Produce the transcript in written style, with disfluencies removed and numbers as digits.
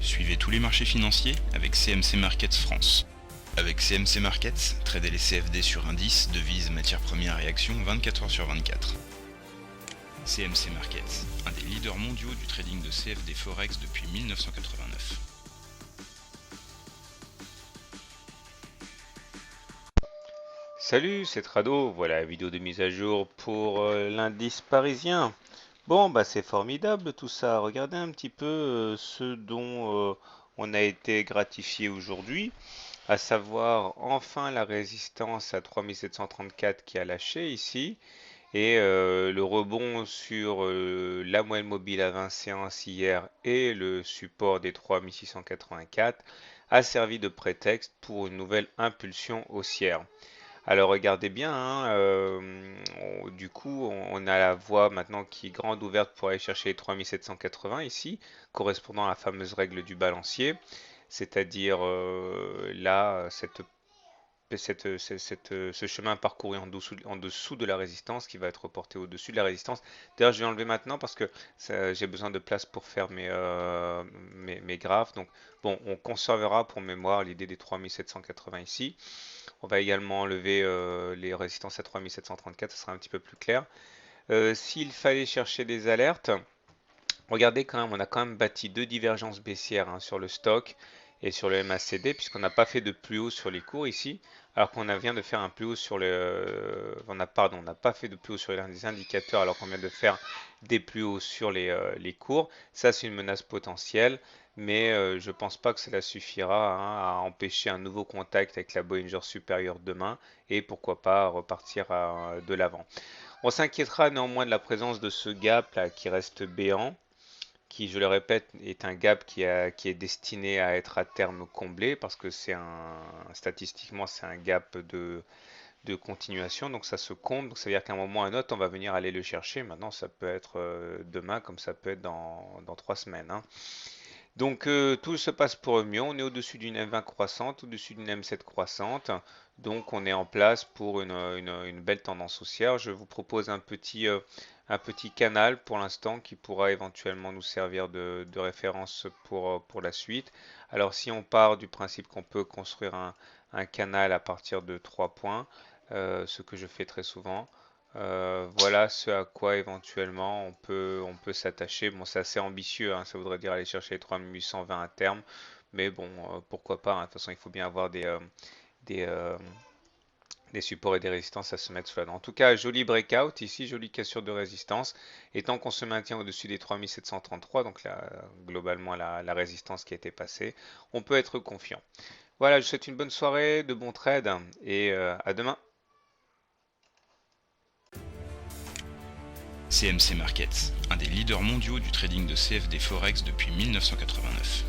Suivez tous les marchés financiers avec CMC Markets France. Avec CMC Markets, tradez les CFD sur indices, devises, matières premières et actions 24 heures sur 24. CMC Markets, un des leaders mondiaux du trading de CFD Forex depuis 1989. Salut, c'est Trado, voilà la vidéo de mise à jour pour l'indice parisien. Bon, bah c'est formidable tout ça. Regardez un petit peu ce dont on a été gratifié aujourd'hui, à savoir enfin la résistance à 3734 qui a lâché ici, et le rebond sur la moyenne mobile à 20 séances hier et le support des 3684 a servi de prétexte pour une nouvelle impulsion haussière. Alors regardez bien, hein, du coup on a la voie maintenant qui est grande ouverte pour aller chercher les 3780 ici, correspondant à la fameuse règle du balancier, c'est-à-dire là, ce chemin parcouru en dessous de la résistance qui va être reporté au-dessus de la résistance. D'ailleurs, je vais enlever maintenant parce que j'ai besoin de place pour faire mes graphes. Donc, bon, on conservera pour mémoire l'idée des 3780 ici. On va également enlever les résistances à 3734, ça sera un petit peu plus clair. S'il fallait chercher des alertes, regardez quand même, on a quand même bâti deux divergences baissières hein, sur le stock et sur le MACD, puisqu'on n'a pas fait de plus haut sur les cours ici, alors qu'on vient de faire un plus haut sur on n'a pas fait de plus haut sur les indicateurs, alors qu'on vient de faire des plus hauts sur les cours. Ça, c'est une menace potentielle, mais je ne pense pas que cela suffira hein, à empêcher un nouveau contact avec la Bollinger supérieure demain, et pourquoi pas repartir de l'avant. On s'inquiétera néanmoins de la présence de ce gap là qui reste béant, qui, je le répète, est un gap qui est destiné à être à terme comblé parce que statistiquement, c'est un gap de continuation, donc ça se comble, donc ça veut dire qu'à un moment ou à un autre, on va venir aller le chercher. Maintenant, ça peut être demain comme ça peut être dans 3 semaines, hein. Donc tout se passe pour le mieux. On est au-dessus d'une M20 croissante, au-dessus d'une M7 croissante. Donc on est en place pour une belle tendance haussière. Je vous propose un petit canal pour l'instant qui pourra éventuellement nous servir de référence pour la suite. Alors si on part du principe qu'on peut construire un canal à partir de 3 points, ce que je fais très souvent, voilà ce à quoi éventuellement on peut s'attacher. Bon, c'est assez ambitieux, hein, ça voudrait dire aller chercher les 3820 à terme, mais bon, pourquoi pas, hein. De toute façon, il faut bien avoir des, euh, des supports et des résistances à se mettre sous la dent. En tout cas, joli breakout ici, jolie cassure de résistance. Et tant qu'on se maintient au-dessus des 3733, donc là, globalement la résistance qui a été passée, on peut être confiant. Voilà, je vous souhaite une bonne soirée, de bons trades et à demain. CMC Markets, un des leaders mondiaux du trading de CFD Forex depuis 1989.